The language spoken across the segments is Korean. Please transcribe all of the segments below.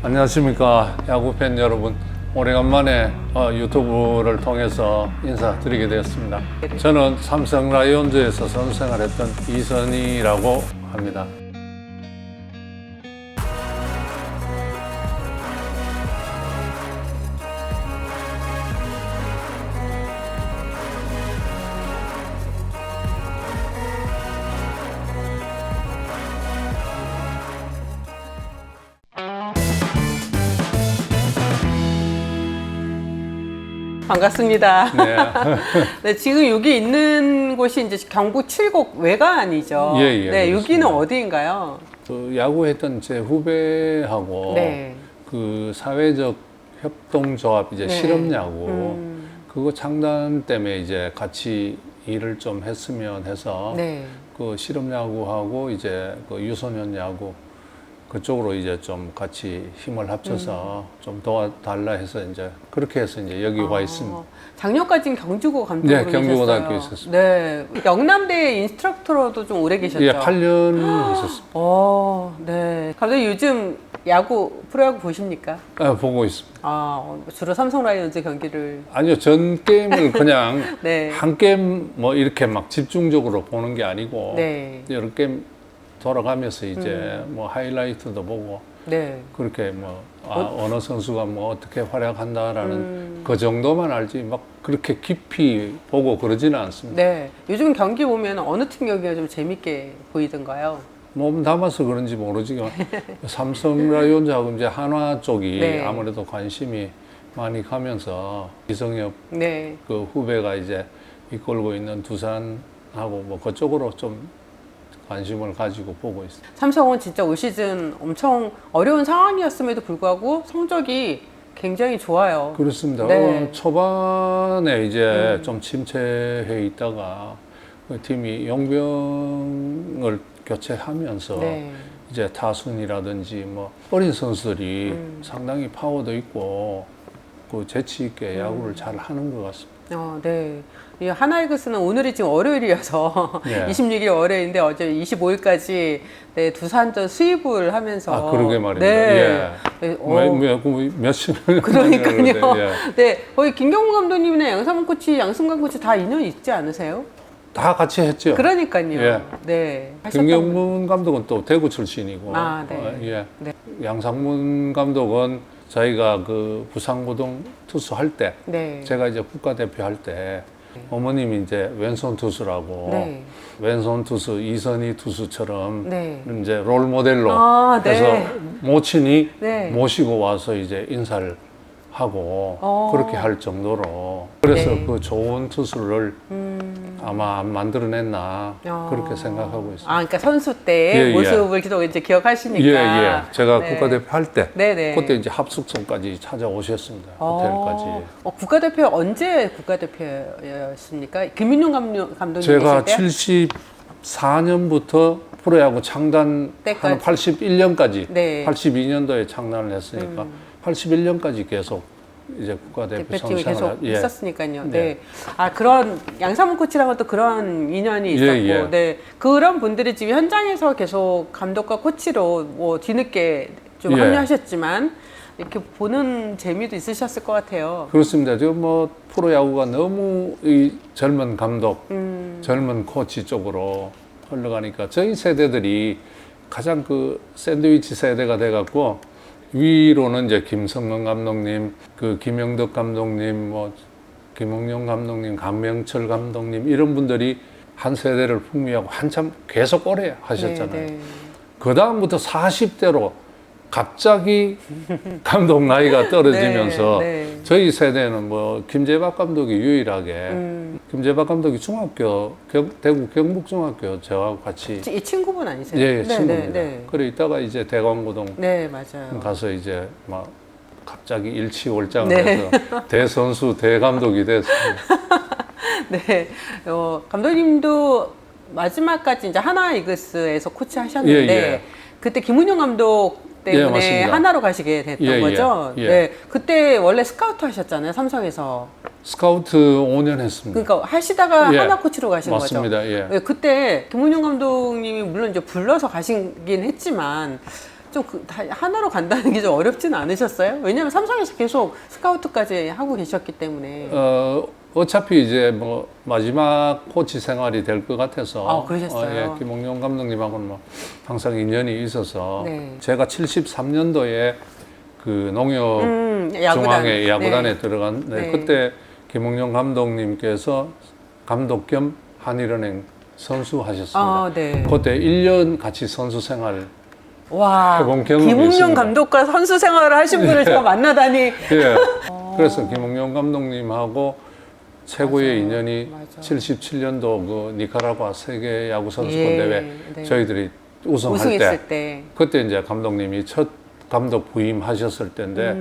안녕하십니까 야구팬 여러분. 오래간만에 유튜브를 통해서 인사드리게 되었습니다. 저는 삼성 라이온즈에서 선수 생활했던 이선희라고 합니다. 반갑습니다. 네. 네, 지금 여기 있는 곳이 이제 경북 칠곡 외관이죠. 예, 네, 그렇습니다. 여기는 어디인가요? 그 야구했던 제 후배하고 네. 그 사회적 협동조합 이제 네. 실업야구 그거 창단 때문에 이제 같이 일을 좀 했으면 해서 네. 그 실업야구하고 이제 그 유소년 야구 그쪽으로 이제 좀 같이 힘을 합쳐서 좀 도와달라 해서 이제 그렇게 해서 이제 여기 와 있습니다. 작년까지는 경주고 감독으로 네, 경주고등학교 계셨어요. 있었습니다. 네, 영남대 인스트럭터로도 좀 오래 계셨죠. 예, 8년 있었습니다. 네. 감독님 요즘 야구 프로야구 보십니까? 보고 있습니다. 주로 삼성 라이온즈 경기를. 아니요, 전 게임을 그냥 네. 한 게임 뭐 이렇게 막 집중적으로 보는 게 아니고 네. 여러 게임 돌아가면서 이제 뭐 하이라이트도 보고 네. 그렇게 뭐 어느 선수가 뭐 어떻게 활약한다라는 그 정도만 알지 막 그렇게 깊이 보고 그러지는 않습니다. 네. 요즘 경기 보면 어느 팀 경기가 좀 재밌게 보이던가요? 몸 담아서 그런지 모르지만 삼성 라이온즈하고 이제 한화 쪽이 네. 아무래도 관심이 많이 가면서 이성엽 네. 그 후배가 이제 이끌고 있는 두산하고 뭐 그쪽으로 좀 관심을 가지고 보고 있습니다. 삼성은 진짜 올 시즌 엄청 어려운 상황이었음에도 불구하고 성적이 굉장히 좋아요. 그렇습니다. 네. 초반에 이제 좀 침체해 있다가 그 팀이 용병을 교체하면서 네. 이제 타순이라든지 뭐 어린 선수들이 상당히 파워도 있고 그 재치 있게 야구를 잘 하는 것 같습니다. 네. 이 하나이글스는 오늘이 지금 월요일이어서 예. 26일 월요일인데 어제 25일까지 네, 두산전 수입을 하면서 그러게 말입니다. 네. 예. 네, 몇십 그러니까요. 예. 네, 거의 김경무 감독님이나 양상문 코치, 양승관 코치 다 인연 있지 않으세요? 다 같이 했죠. 그러니까요. 예. 네. 하셨던 김경문 감독은 또 대구 출신이고, 네. 예. 네. 양상문 감독은 저희가 그 부상고등 투수 할 때, 네. 제가 이제 국가대표 할 때, 어머님이 이제 왼손 투수라고, 네. 왼손 투수, 이선희 투수처럼 네. 이제 롤 모델로 네. 해서 모친이 네. 모시고 와서 이제 인사를 하고 그렇게 할 정도로 그래서 네. 그 좋은 투수를 아마 안 만들어냈나 그렇게 생각하고 있습니다. 그러니까 선수 때 예, 모습을 계속 이제 기억하시니까. 예. 제가 네. 국가대표 할 때 네네. 그때 이제 합숙소까지 찾아오셨습니다. 호텔까지. 국가대표 언제 국가대표였습니까? 김윤용 감독님 제가 계실 때? 74년부터 프로야구 창단 때까지? 한 81년까지 네. 82년도에 창단을 했으니까 81년까지 계속 이제 국가대표 대표팀에 선수생활 계속 있었으니까요. 네. 네. 그런 양상문 코치랑은 또 그런 인연이 있었고, 예. 네. 그런 분들이 지금 현장에서 계속 감독과 코치로 뭐 뒤늦게 좀 예. 합류하셨지만 이렇게 보는 재미도 있으셨을 것 같아요. 그렇습니다. 지금 뭐 프로야구가 너무 이 젊은 감독, 젊은 코치 쪽으로 흘러가니까 저희 세대들이 가장 그 샌드위치 세대가 돼갖고 위로는 이제 김성근 감독님, 그 김영덕 감독님, 뭐 김홍용 감독님, 강명철 감독님 이런 분들이 한 세대를 풍미하고 한참 계속 오래 하셨잖아요. 네. 그 다음부터 40대로 갑자기 감독 나이가 떨어지면서 네. 저희 세대는 뭐 김재박 감독이 유일하게 김재박 감독이 중학교 대구 경북중학교 저하고 같이 이 친구분 아니세요? 예 네, 친구입니다. 네. 그래 있다가 이제 대광고등 네, 맞아요. 가서 이제 막 갑자기 일치월장을 네. 해서 대선수 대감독이 됐습니다. 네, 감독님도 마지막까지 이제 하나 이글스에서 코치 하셨는데 예. 그때 김은용 감독 때문에 맞습니다. 하나로 가시게 됐던 거죠. 예. 네, 그때 원래 스카우트 하셨잖아요, 삼성에서. 스카우트 5년 했습니다. 그러니까 하시다가 예. 하나 코치로 가신 맞습니다. 거죠. 예. 네, 그때 김은용 감독님이 물론 이제 불러서 가시긴 했지만 좀 다 하나로 간다는 게 좀 어렵진 않으셨어요? 왜냐면 삼성에서 계속 스카우트까지 하고 계셨기 때문에. 어차피 이제 뭐 마지막 코치 생활이 될 것 같아서 그러셨어요? 김홍룡 감독님하고는 뭐 항상 인연이 있어서 네. 제가 73년도에 그 농협 야구단. 중앙회 야구단에 네. 들어간 네. 그때 김홍룡 감독님께서 감독 겸 한일은행 선수 하셨습니다. 네. 그때 1년 같이 선수 생활 와, 해본 경험이 김웅룡 있습니다. 감독과 선수 생활을 하신 분을 제가 만나다니. 예. 그래서 김홍룡 감독님하고 최고의 맞아요. 인연이 맞아요. 77년도 그 니카라과 세계 야구 선수권 예, 대회 네. 저희들이 우승할 우승했을 때 때. 그때 이제 감독님이 첫 감독 부임하셨을 때인데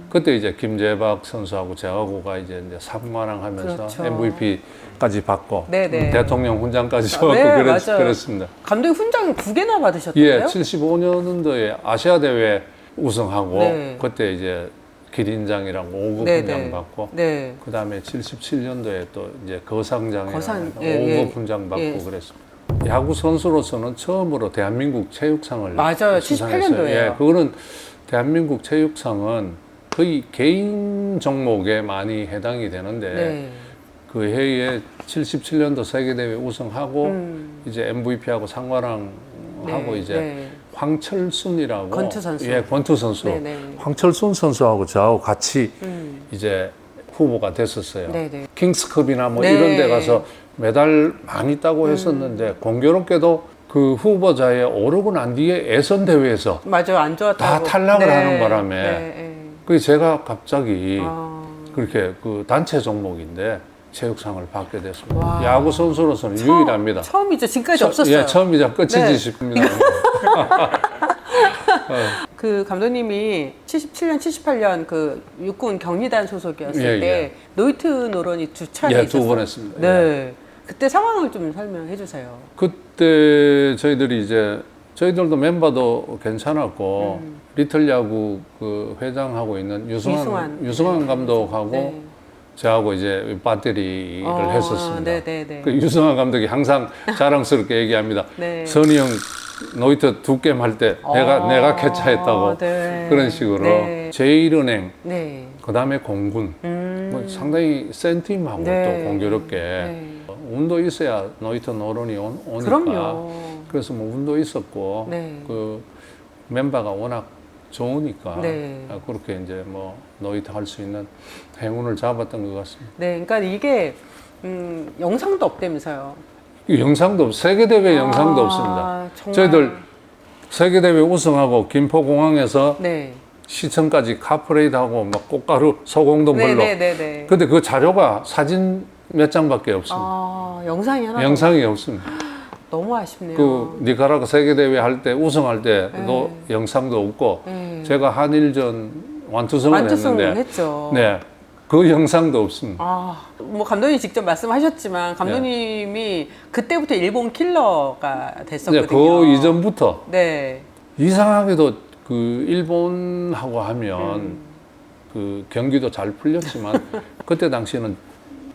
그때 이제 김재박 선수하고 저하고가 이제 상관왕 하면서 그렇죠. MVP까지 받고 네네. 대통령 훈장까지 받고 네, 맞아요. 그랬습니다. 감독님 훈장 2개나 받으셨대요? 예, 75년도에 아시아 대회 우승하고 네. 그때 이제 기린장이랑 5급 네, 훈장 네. 받고 네. 그다음에 77년도에 또 이제 거상장이랑 거상, 5급 예, 훈장 받고 예. 그랬습니다. 야구 선수로서는 처음으로 대한민국 체육상을 맞아요. 수상했어요. 78년도예요. 예, 그거는 대한민국 체육상은 거의 개인 종목에 많이 해당이 되는데 네. 그 해에 77년도 세계대회 우승하고 이제 MVP하고 상관왕 하고 네, 이제 네. 황철순이라고 권투 선수. 예, 권투 선수. 네, 네. 황철순 선수하고 저하고 같이 이제 후보가 됐었어요. 네, 네. 킹스컵이나 뭐 네. 이런 데 가서 메달 많이 따고 했었는데 공교롭게도 그 후보자에 오르고 난 뒤에 예선 대회에서 맞아요. 안 좋았다고. 다 탈락을 하는 바람에 네, 네. 그 제가 갑자기 아, 그렇게 그 단체 종목인데 체육상을 받게 됐습니다. 와. 야구 선수로서는 유일합니다. 처음이죠. 지금까지 없었어요. 예, 처음이자 끝이지 네. 싶습니다. 그 감독님이 77년, 78년 그 육군 경리단 소속이었을 예, 때 예. 노이트 노런이 두 차례 예, 있었어요. 2번 했습니다. 네. 그때 상황을 좀 설명해 주세요. 그때 저희들이 이제 저희들도 멤버도 괜찮았고 리틀 야구 그 회장하고 있는 유승환 감독하고 네. 저하고 이제 배터리를 했었습니다. 네네네. 그 유승환 감독이 항상 자랑스럽게 얘기합니다. 네. 선이 형 노이트 2게임 할 때 내가 캐치했다고 네. 그런 식으로 네. 제1은행 네. 그다음에 공군 뭐 상당히 센 팀하고 네. 또 공교롭게 네. 운도 있어야 노이트 노런이 오니까 그럼요. 그래서 뭐 운도 있었고 네. 그 멤버가 워낙 좋으니까 네. 그렇게 이제 뭐 노이트 할 수 있는 행운을 잡았던 것 같습니다. 네. 그러니까 이게 영상도 없다면서요. 영상도 세계대회 영상도 없습니다. 정말. 저희들 세계대회 우승하고 김포공항에서 네. 시청까지 카프레이드하고 막 꽃가루 소공동 불로 네네네네. 근데 그 자료가 사진 몇 장밖에 없습니다. 영상이 하나. 영상이 없습니다. 너무 아쉽네요. 그 니카라과 세계대회 할 때 우승할 때도 영상도 없고 네. 제가 한일전 완투승을 완투승을 했는데 했죠. 네, 그 영상도 없습니다. 뭐 감독님이 직접 말씀하셨지만 감독님이 그때부터 일본 킬러가 됐었거든요. 네, 그 이전부터 네. 이상하게도 그 일본하고 하면 그 경기도 잘 풀렸지만 그때 당시에는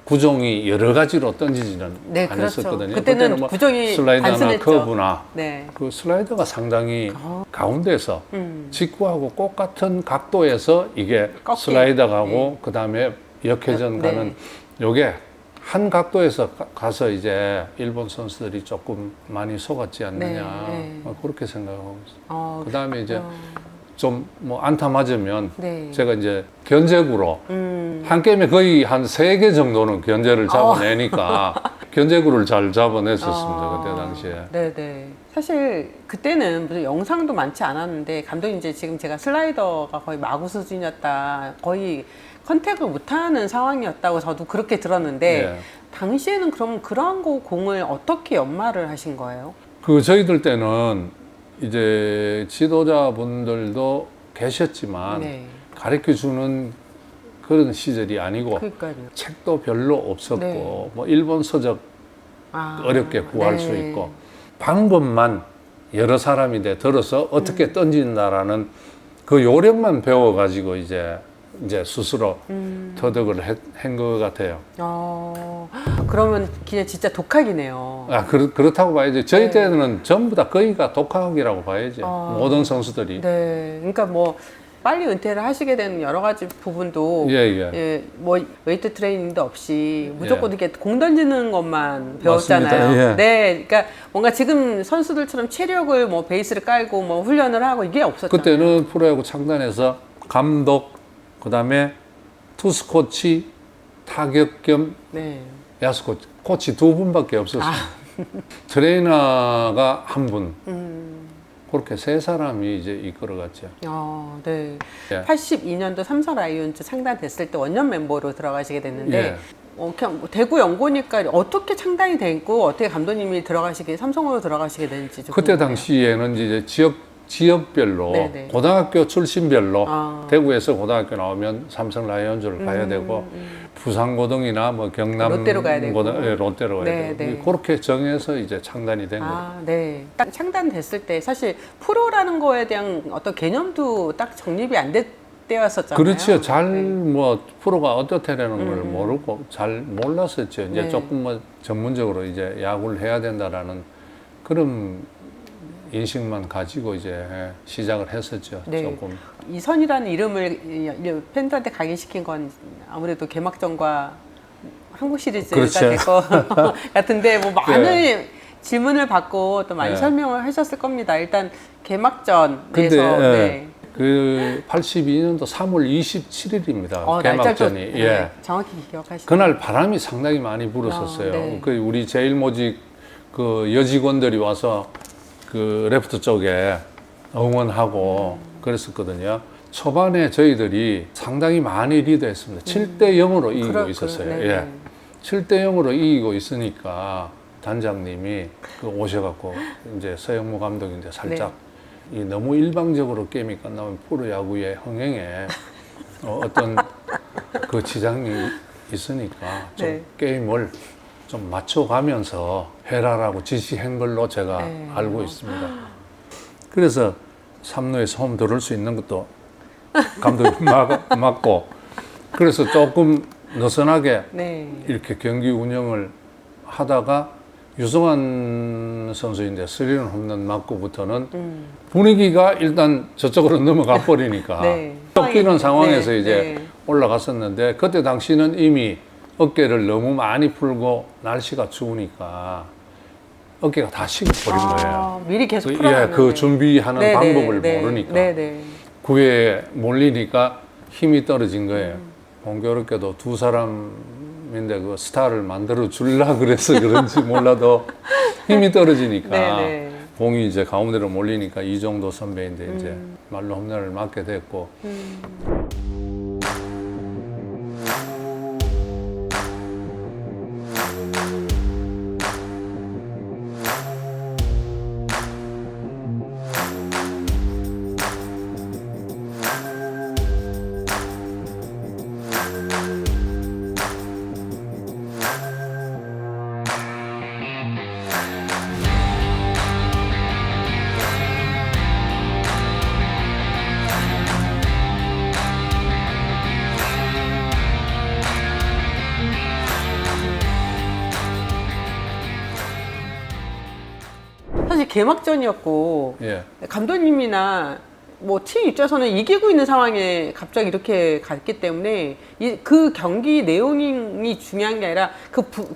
구종이 여러 가지로 던지지는 네, 안 그렇죠. 했었거든요. 그때는 뭐 구종이 슬라이더나 단순했죠. 커브나 네. 그 슬라이더가 상당히 가운데서 음. 직구하고 꼭 같은 각도에서 이게 꺾인. 슬라이더 가고 그 다음에 역회전 네. 가는 요게 한 각도에서 가서 이제 일본 선수들이 조금 많이 속았지 않느냐 네. 그렇게 생각하고 있어요. 그 그 다음에 이제 좀 뭐 안타 맞으면 네. 제가 이제 견제구로 한 게임에 거의 한 3개 정도는 견제를 잡아내니까 견제구를 잘 잡아냈었습니다. 그때 당시에. 네네. 사실 그때는 무슨 영상도 많지 않았는데 감독님 이제 지금 제가 슬라이더가 거의 마구 수준이었다. 거의 컨택을 못하는 상황이었다고 저도 그렇게 들었는데 네. 당시에는 그럼 그런 공을 어떻게 연마를 하신 거예요? 그 저희들 때는 이제 지도자분들도 계셨지만 네. 가르쳐 주는 그런 시절이 아니고 그러니까요. 책도 별로 없었고 네. 뭐 일본 서적 어렵게 구할 네. 수 있고 방법만 여러 사람이 들어서 어떻게 던진다라는 그 요령만 배워가지고 이제 이제 스스로 터득을 한 것 같아요. 그러면 그냥 진짜 독학이네요. 그렇다고 봐야지. 저희 네. 때는 전부 다 거의가 독학이라고 봐야지. 모든 선수들이. 네, 그러니까 뭐 빨리 은퇴를 하시게 된 여러 가지 부분도 뭐 웨이트 트레이닝도 없이 무조건 이렇게 공 던지는 것만 배웠잖아요. 맞습니다. 예. 네, 그러니까 뭔가 지금 선수들처럼 체력을 뭐 베이스를 깔고 뭐 훈련을 하고 이게 없었잖아요. 그때는 프로야구 창단에서 감독, 그다음에 투수 코치, 타격 겸 네. 야수 코치 두 분밖에 없었어요. 트레이너가 한 분. 그렇게 세 사람이 이제 이끌어갔죠. 네. 예. 82년도 삼성 라이온즈 창단됐을 때 원년 mem버로 들어가시게 됐는데 예. 그냥 뭐 대구 연고니까 어떻게 창단이 됐고 어떻게 감독님이 삼성으로 들어가시게 됐는지 좀 그때 궁금해요. 당시에는 이제 지역별로 네네. 고등학교 출신별로 대구에서 고등학교 나오면 삼성 라이온즈를 가야 되고 부산고등이나 뭐 경남 롯데로 가야 되고. 롯데로 가야 네, 되고 네. 그렇게 정해서 이제 창단이 된 거예요. 네. 딱 창단됐을 때 사실 프로라는 거에 대한 어떤 개념도 딱 정립이 안 됐대였었잖아요. 그렇죠. 잘 뭐 프로가 어떻다라는 걸 모르고 잘 몰랐었죠. 이제 네. 조금 뭐 전문적으로 이제 야구를 해야 된다라는 그런 인식만 가지고 이제 시작을 했었죠. 네. 조금. 이선이라는 이름을 팬들한테 각인시킨 건 아무래도 개막전과 한국 시리즈가 그렇죠. 될 것 같은데 뭐 많은 질문을 받고 또 많이 네. 설명을 하셨을 겁니다. 일단 개막전에서 근데 그 82년도 3월 27일입니다. 개막전이. 네, 정확히 기억하시죠. 그날 바람이 상당히 많이 불었었어요. 네. 그 우리 제일모직 그 여직원들이 와서 그 레프트 쪽에 응원하고 그랬었거든요. 초반에 저희들이 상당히 많이 리드했습니다. 7대 0으로 이기고 있었어요. 네, 예. 네. 7대 0으로 이기고 있으니까 단장님이 그 오셔갖고 이제 서영무 감독이 이제 살짝 이 너무 일방적으로 게임이 끝나면 프로야구의 흥행에 어떤 그 지장이 있으니까 좀 네. 게임을 좀 맞춰가면서 해라라고 지시한 걸로 제가 네. 알고 있습니다. 그래서 3루에서 홈 들을 수 있는 것도 감독이 막고 그래서 조금 느슨하게 네. 이렇게 경기 운영을 하다가 유성환 선수인데 3런 홈런 맞고부터는 분위기가 일단 저쪽으로 넘어가 버리니까 네. 쫓기는 상황에서 네, 이제 네. 올라갔었는데 그때 당시는 이미 어깨를 너무 많이 풀고 날씨가 추우니까 어깨가 다 식어버린 거예요. 미리 계속 그, 풀어놨는데. 그 준비하는 네, 방법을 네, 모르니까 네, 네. 구에 몰리니까 힘이 떨어진 거예요. 공교롭게도 두 사람인데 그 스타를 만들어 줄라 그래서 그런지 몰라도 힘이 떨어지니까 네, 네. 공이 이제 가운데로 몰리니까 이정도 선배인데 이제 말로 홈런을 맞게 됐고 사실 개막전이었고 예. 감독님이나 뭐 팀 입장에서는 이기고 있는 상황에 갑자기 이렇게 갔기 때문에 그 경기 내용이 중요한 게 아니라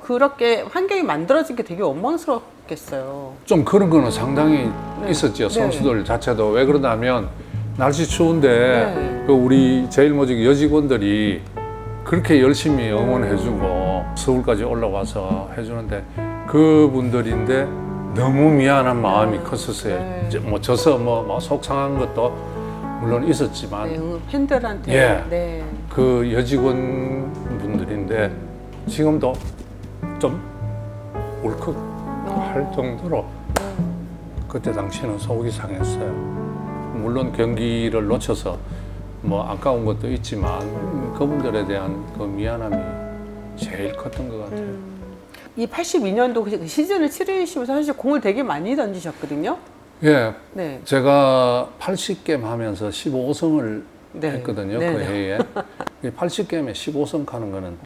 그렇게 환경이 만들어진 게 되게 원망스럽겠어요. 좀 그런 거는 상당히 있었죠. 선수들 자체도. 왜 그러냐면 날씨 추운데 그 우리 제일모직 여직원들이 그렇게 열심히 응원해주고 서울까지 올라와서 해주는데 그분들인데 너무 미안한 마음이 컸었어요. 이제 뭐 져서 뭐 속상한 것도 물론 있었지만 팬들한테 예. 그 여직원 분들인데 지금도 좀 울컥 할 정도로 그때 당시에는 속이 상했어요. 물론 경기를 놓쳐서 뭐 아까운 것도 있지만 그분들에 대한 그 미안함이 제일 컸던 것 같아요. 이 82년도 그 시즌을 치르시면서 사실 공을 되게 많이 던지셨거든요. 예, 네. 제가 80게임 하면서 15승을 네. 했거든요. 네, 그 네. 해에. 80게임에 15승 하는 거는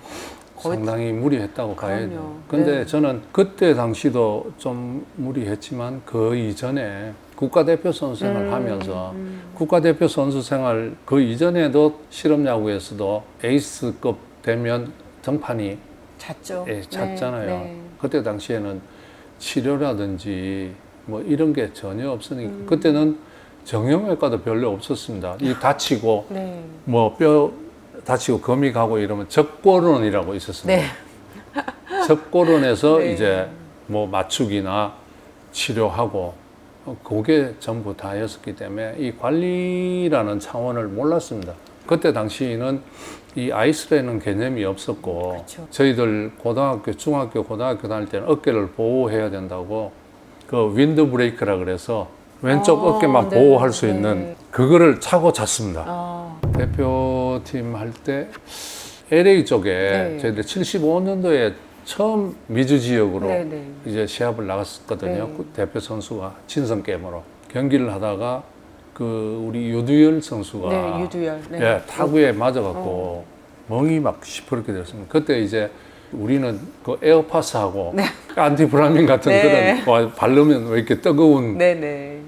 거의- 상당히 무리했다고 봐야죠. 그럼요. 근데 네. 저는 그때 당시도 좀 무리했지만 그 이전에 국가대표 선수 생활 하면서 국가대표 선수 생활 그 이전에도 실업야구에서도 에이스급 되면 등판이 잤죠. 잤잖아요. 네. 그때 당시에는 치료라든지 뭐 이런 게 전혀 없으니까 그때는 정형외과도 별로 없었습니다. 이 다치고 네. 뭐 뼈 다치고 거미 가고 이러면 적골원이라고 있었습니다. 네. 적골원에서 네. 이제 뭐 맞추기나 치료하고 그게 전부 다였었기 때문에 이 관리라는 차원을 몰랐습니다. 그때 당시에는 이 아이스라는 개념이 없었고 그쵸. 저희들 고등학교, 중학교, 고등학교 다닐 때는 어깨를 보호해야 된다고 그 윈드 브레이크라 그래서 왼쪽 어깨만 네. 보호할 수 네. 있는 그거를 차고 잤습니다. 아, 대표팀 할 때 LA 쪽에 네. 저희들 75년도에 처음 미주 지역으로 네, 네. 이제 시합을 나갔었거든요. 네. 그 대표 선수가 친선 게임으로 경기를 하다가 그 우리 유두열 선수가 네, 유두열. 네. 예, 타구에 맞아갖고 멍이 막 시퍼렇게 됐습니다. 그때 이제 우리는 그 에어파스하고 안티브라민 같은 네. 그런 거 바르면 왜 이렇게 뜨거운 네, 네.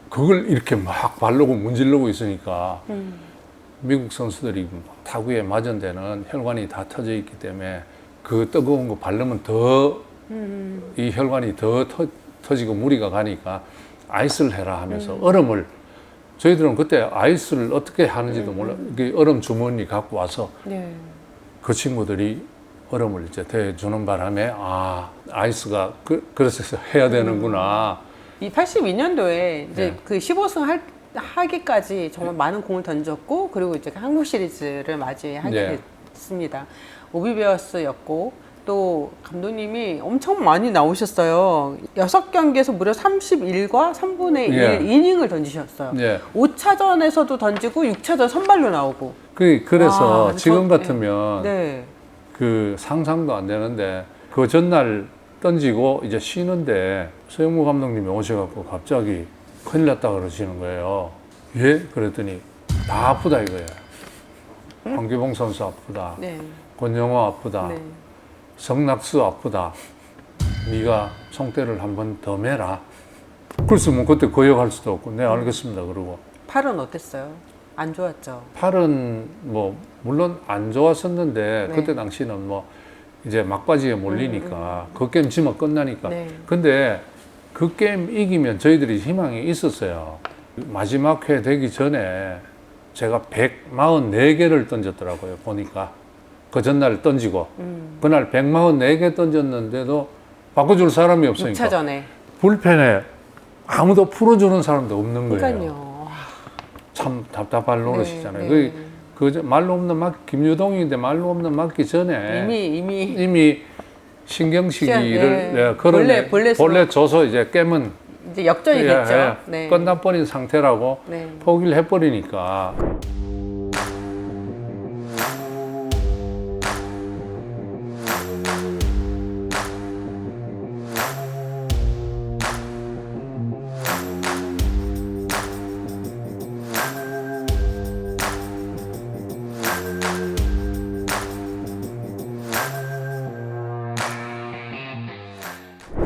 그걸 이렇게 막 바르고 문지르고 있으니까 미국 선수들이 타구에 맞은 데는 혈관이 다 터져 있기 때문에 그 뜨거운 거 바르면 더 이 혈관이 더 터지고 무리가 가니까 아이스를 해라 하면서 얼음을 저희들은 그때 아이스를 어떻게 하는지도 몰라 그 얼음 주머니 갖고 와서 네. 그 친구들이 얼음을 이제 대주는 바람에 아 아이스가 그래서 해야 되는구나. 이 82년도에 이제 네. 그 15승 하기까지 정말 많은 공을 던졌고 그리고 이제 한국 시리즈를 맞이하게 네. 됐습니다. 오비베어스였고 또 감독님이 엄청 많이 나오셨어요. 6경기에서 무려 31과 3분의 1 예. 이닝을 던지셨어요. 예. 5차전에서도 던지고 6차전 선발로 나오고. 그래서 아, 지금 같으면 네. 그 상상도 안 되는데 그 전날 던지고 이제 쉬는데 서영무 감독님이 오셔갖고 갑자기 큰일 났다 그러시는 거예요. 예? 그랬더니 다 아프다 이거예요. 황규봉 선수 아프다. 네. 권영호 아프다. 네. 성낙수 아프다. 네가 총대를 한 번 더 매라. 그래서 뭐 그때 거역할 수도 없고 네 알겠습니다 그러고 팔은 어땠어요? 안 좋았죠? 팔은 뭐 물론 안 좋았었는데 네. 그때 당시는 뭐 이제 막바지에 몰리니까 그 게임 지면 끝나니까 네. 근데 그 게임 이기면 저희들이 희망이 있었어요. 마지막 회 되기 전에 제가 144개를 던졌더라고요 보니까 그 전날 던지고 그날 144개 던졌는데도 바꿔줄 사람이 없으니까 6차전에. 불펜에 아무도 풀어주는 사람도 없는 거예요. 그러니까요. 참 답답할 노릇이잖아요. 네. 말로 없는 김유동인데 말로 없는 맞기 전에 이미 신경시기를 네. 본래 줘서 이제 깨면 이제 역전이겠죠. 예, 네. 끝나버린 상태라고 네. 포기를 해버리니까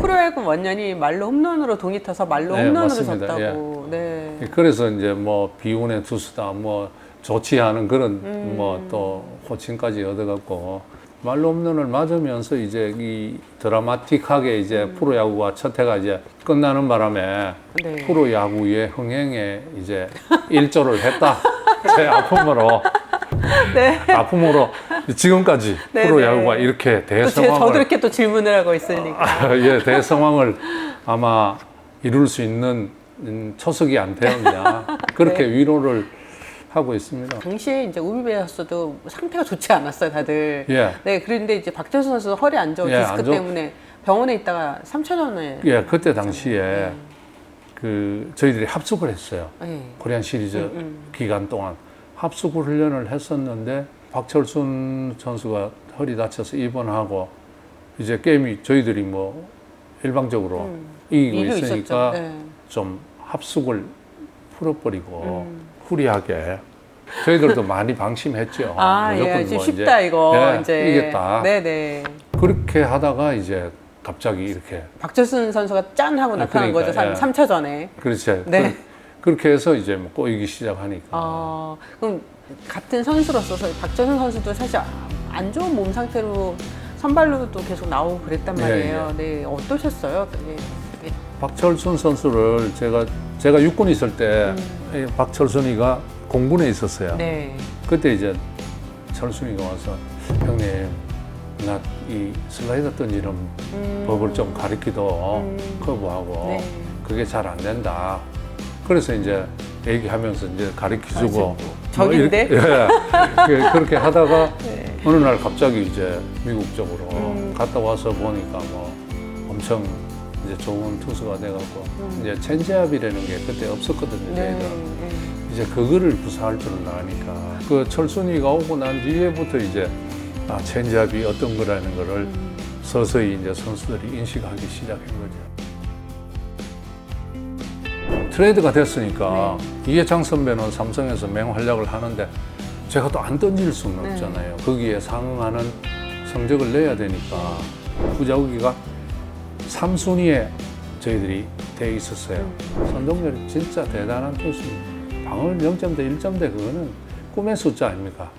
프로야구 원년이 말로 홈런으로 동이 터서 말로 네, 홈런으로 맞습니다. 졌다고. 네. 그래서 이제 뭐 비운의 투수다 뭐 좋지 않은 그런 뭐 또 호칭까지 얻어갖고 말로 홈런을 맞으면서 이제 이 드라마틱하게 이제 프로야구가 첫 해가 이제 끝나는 바람에 네. 프로야구의 흥행에 이제 일조를 했다. 제 아픔으로 네. 아픔으로 지금까지 네, 프로야구가 네. 이렇게 또 대성황을 저도 이렇게 또 질문을 하고 있으니까. 예, 대성황을 아마 이룰 수 있는 초석이 안 되었냐 그렇게 네. 위로를 하고 있습니다. 당시에 이제 우비베어스도 상태가 좋지 않았어요, 다들. 예. 네, 그런데 이제 박태수 선수 허리 안 좋아 예, 디스크 안 좋아. 때문에 병원에 있다가 3차전에. 예, 그때 당시에 그 저희들이 합숙을 했어요. 네. 코리안 시리즈 기간 동안 합숙 훈련을 했었는데 박철순 선수가 허리 다쳐서 입원하고 이제 게임이 저희들이 뭐 일방적으로 이기고 이기고 있으니까 있었죠. 네. 좀 합숙을 풀어버리고 후리하게 저희들도 많이 방심했죠. 아, 예, 이제 쉽다 이거 예, 이제 이겼다. 네네. 그렇게 하다가 이제 갑자기 이렇게 박철순 선수가 짠 하고 나타난 그러니까, 거죠. 예. 3차전에. 그렇죠. 네. 그렇게 해서 이제 뭐 꼬이기 시작하니까. 그럼 같은 선수로서 박철순 선수도 사실 안 좋은 몸 상태로 선발로도 계속 나오고 그랬단 말이에요. 네, 어떠셨어요? 네. 박철순 선수를 제가 육군에 있을 때 이 박철순이가 공군에 있었어요. 네. 그때 이제 철순이가 와서 형님 나 이 슬라이더 던지는 법을 좀 가르치도 커브하고 네. 그게 잘 안 된다. 그래서 이제 얘기하면서 이제 가르쳐주고 적인데? 예. 그렇게 하다가 네. 어느 날 갑자기 이제 미국 쪽으로 갔다 와서 보니까 뭐 엄청 이제 좋은 투수가 돼갖고 이제 체인지업이라는 게 그때 없었거든요. 네. 저희가. 이제 그거를 구사할 줄을 아니까 그 철순이가 오고 난 뒤에부터 이제 체인지업이 어떤 거라는 거를 서서히 이제 선수들이 인식하기 시작한 거죠. 트레이드가 됐으니까 이해창 선배는 삼성에서 맹활약을 하는데 제가 또 안 던질 수는 네. 없잖아요. 거기에 상응하는 성적을 내야 되니까 구자욱이가 3순위에 저희들이 돼 있었어요. 선동열이 진짜 대단한 투수입니다. 방어율 0점대 1점대 그거는 꿈의 숫자 아닙니까?